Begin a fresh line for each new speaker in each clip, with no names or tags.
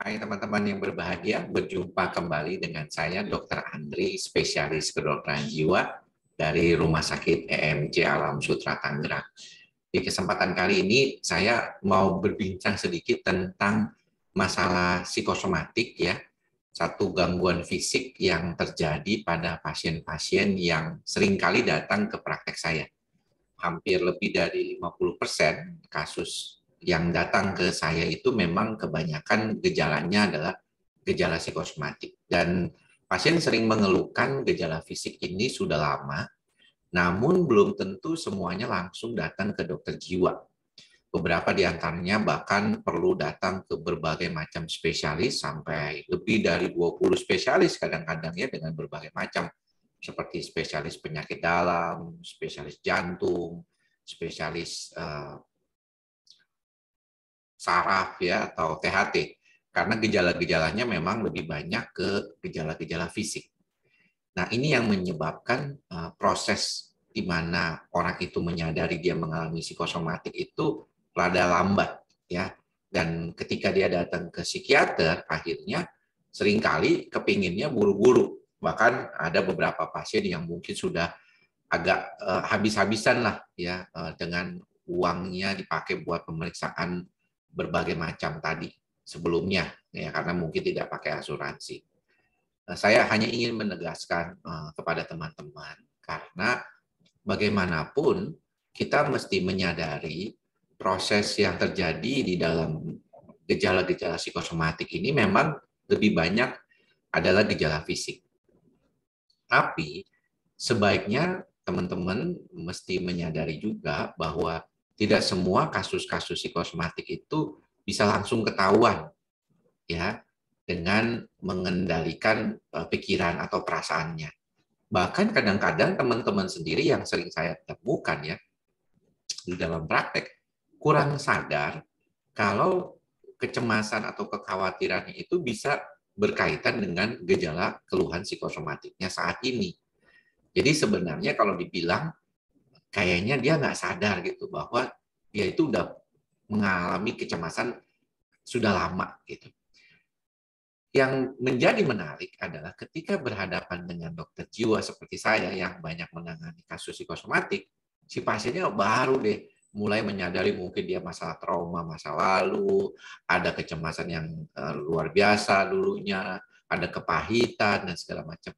Hai teman-teman yang berbahagia, berjumpa kembali dengan saya Dr. Andri, spesialis kedokteran jiwa dari Rumah Sakit EMJ Alam Sutra Tangerang. Di kesempatan kali ini saya mau berbincang sedikit tentang masalah psikosomatik ya, satu gangguan fisik yang terjadi pada pasien-pasien yang seringkali datang ke praktek saya. Hampir lebih dari 50% kasus yang datang ke saya itu memang kebanyakan gejalanya adalah gejala psikosomatik. Dan pasien sering mengeluhkan gejala fisik ini sudah lama, namun belum tentu semuanya langsung datang ke dokter jiwa. Beberapa di antaranya bahkan perlu datang ke berbagai macam spesialis, sampai lebih dari 20 spesialis kadang-kadang ya, dengan berbagai macam, seperti spesialis penyakit dalam, spesialis jantung, spesialis saraf ya, atau THT. Karena gejala-gejalanya memang lebih banyak ke gejala-gejala fisik. Nah, ini yang menyebabkan proses di mana orang itu menyadari dia mengalami psikosomatik itu rada lambat ya. Dan ketika dia datang ke psikiater, akhirnya seringkali kepinginnya buru-buru. Bahkan ada beberapa pasien yang mungkin sudah agak habis-habisan lah ya, dengan uangnya dipakai buat pemeriksaan berbagai macam tadi sebelumnya ya, karena mungkin tidak pakai asuransi. Saya hanya ingin menegaskan kepada teman-teman, karena bagaimanapun kita mesti menyadari proses yang terjadi di dalam gejala-gejala psikosomatik ini memang lebih banyak adalah gejala fisik. Tapi sebaiknya teman-teman mesti menyadari juga bahwa tidak semua kasus-kasus psikosomatik itu bisa langsung ketahuan ya, dengan mengendalikan pikiran atau perasaannya. Bahkan kadang-kadang teman-teman sendiri yang sering saya temukan ya di dalam praktek kurang sadar kalau kecemasan atau kekhawatirannya itu bisa berkaitan dengan gejala keluhan psikosomatiknya saat ini. Jadi sebenarnya kalau dibilang kayaknya dia nggak sadar gitu bahwa dia itu udah mengalami kecemasan sudah lama gitu. Yang menjadi menarik adalah ketika berhadapan dengan dokter jiwa seperti saya yang banyak menangani kasus psikosomatik, si pasiennya baru deh mulai menyadari mungkin dia masalah trauma masa lalu, ada kecemasan yang luar biasa dulunya, ada kepahitan dan segala macam.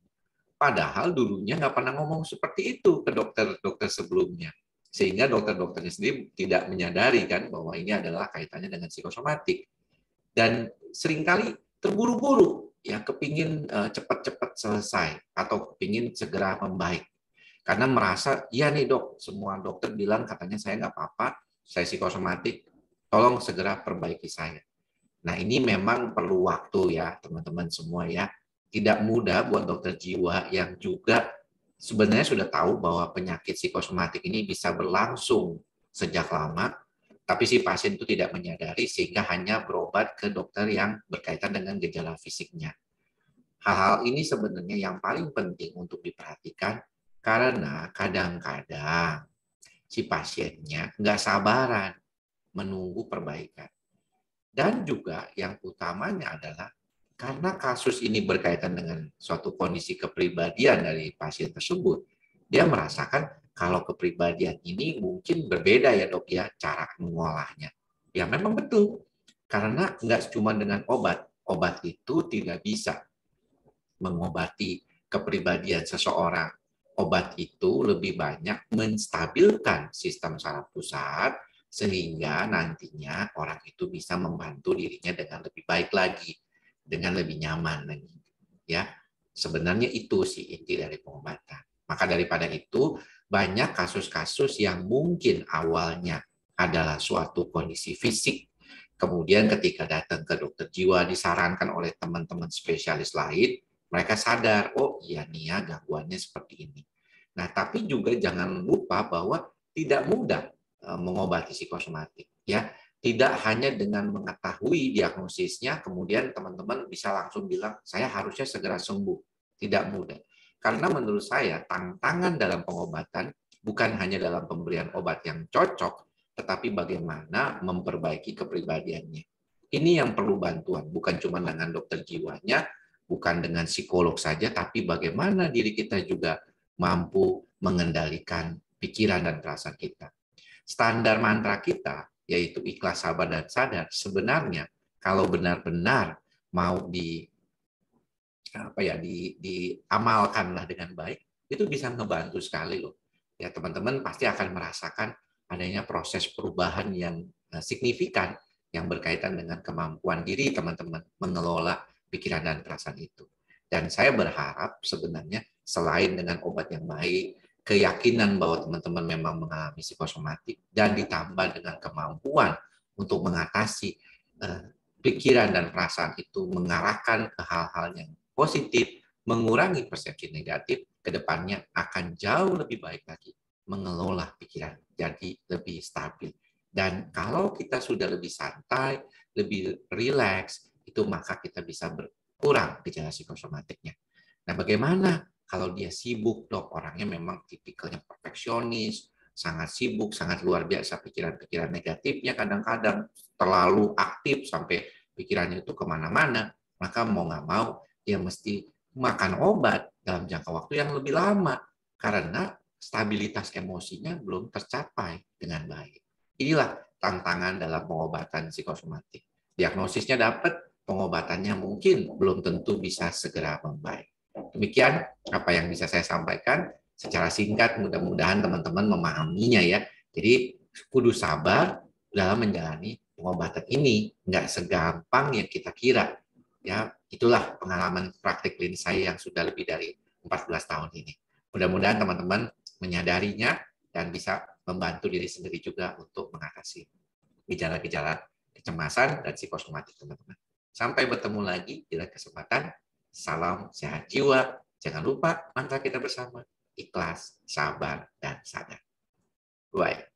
Padahal dulunya nggak pernah ngomong seperti itu ke dokter-dokter sebelumnya. Sehingga dokter-dokternya sendiri tidak menyadari kan bahwa ini adalah kaitannya dengan psikosomatik. Dan seringkali terburu-buru ya, kepingin cepat-cepat selesai atau kepingin segera membaik. Karena merasa, iya nih dok, semua dokter bilang katanya saya nggak apa-apa, saya psikosomatik, tolong segera perbaiki saya. Nah ini memang perlu waktu ya teman-teman semua ya. Tidak mudah buat dokter jiwa yang juga sebenarnya sudah tahu bahwa penyakit psikosomatik ini bisa berlangsung sejak lama, tapi si pasien itu tidak menyadari sehingga hanya berobat ke dokter yang berkaitan dengan gejala fisiknya. Hal-hal ini sebenarnya yang paling penting untuk diperhatikan, karena kadang-kadang si pasiennya nggak sabaran menunggu perbaikan. Dan juga yang utamanya adalah karena kasus ini berkaitan dengan suatu kondisi kepribadian dari pasien tersebut, dia merasakan kalau kepribadian ini mungkin berbeda ya dok ya cara mengolahnya. Ya memang betul, karena nggak cuma dengan obat. Obat itu tidak bisa mengobati kepribadian seseorang. Obat itu lebih banyak menstabilkan sistem saraf pusat sehingga nantinya orang itu bisa membantu dirinya dengan lebih baik lagi, dengan lebih nyaman lagi. Ya, sebenarnya itu sih inti dari pengobatan. Maka daripada itu, banyak kasus-kasus yang mungkin awalnya adalah suatu kondisi fisik, kemudian ketika datang ke dokter jiwa disarankan oleh teman-teman spesialis lain, mereka sadar, oh iya nih ya gangguannya seperti ini. Nah, tapi juga jangan lupa bahwa tidak mudah mengobati psikosomatik. Ya, tidak hanya dengan mengetahui diagnosisnya, kemudian teman-teman bisa langsung bilang, saya harusnya segera sembuh. Tidak mudah. Karena menurut saya, tantangan dalam pengobatan bukan hanya dalam pemberian obat yang cocok, tetapi bagaimana memperbaiki kepribadiannya. Ini yang perlu bantuan, bukan cuma dengan dokter jiwanya, bukan dengan psikolog saja, tapi bagaimana diri kita juga mampu mengendalikan pikiran dan perasaan kita. Standar mantra kita, yaitu ikhlas, sabar, dan sadar, sebenarnya kalau benar-benar mau diamalkanlah dengan baik, itu bisa ngebantu sekali loh. Ya, teman-teman pasti akan merasakan adanya proses perubahan yang signifikan yang berkaitan dengan kemampuan diri teman-teman mengelola pikiran dan perasaan itu. Dan saya berharap sebenarnya selain dengan obat yang baik, keyakinan bahwa teman-teman memang mengalami psikosomatik dan ditambah dengan kemampuan untuk mengatasi pikiran dan perasaan itu mengarahkan ke hal-hal yang positif, mengurangi persepsi negatif, ke depannya akan jauh lebih baik lagi mengelola pikiran jadi lebih stabil. Dan kalau kita sudah lebih santai, lebih rileks, itu maka kita bisa berkurang gejala psikosomatiknya. Nah, bagaimana kalau dia sibuk, dok, orangnya memang tipikalnya perfeksionis, sangat sibuk, sangat luar biasa pikiran-pikiran negatifnya kadang-kadang terlalu aktif sampai pikirannya itu kemana-mana, maka mau nggak mau dia mesti makan obat dalam jangka waktu yang lebih lama karena stabilitas emosinya belum tercapai dengan baik. Inilah tantangan dalam pengobatan psikosomatik. Diagnosisnya dapat, pengobatannya mungkin belum tentu bisa segera membaik. Demikian apa yang bisa saya sampaikan secara singkat, mudah-mudahan teman-teman memahaminya ya. Jadi kudu sabar dalam menjalani pengobatan ini, nggak segampang yang kita kira. Ya, itulah pengalaman praktik klinis saya yang sudah lebih dari 14 tahun ini. Mudah-mudahan teman-teman menyadarinya dan bisa membantu diri sendiri juga untuk mengatasi gejala-gejala kecemasan dan psikosomatik teman-teman. Sampai bertemu lagi di lain kesempatan. Salam sehat jiwa. Jangan lupa mantra kita bersama, ikhlas, sabar, dan sadar. Bye.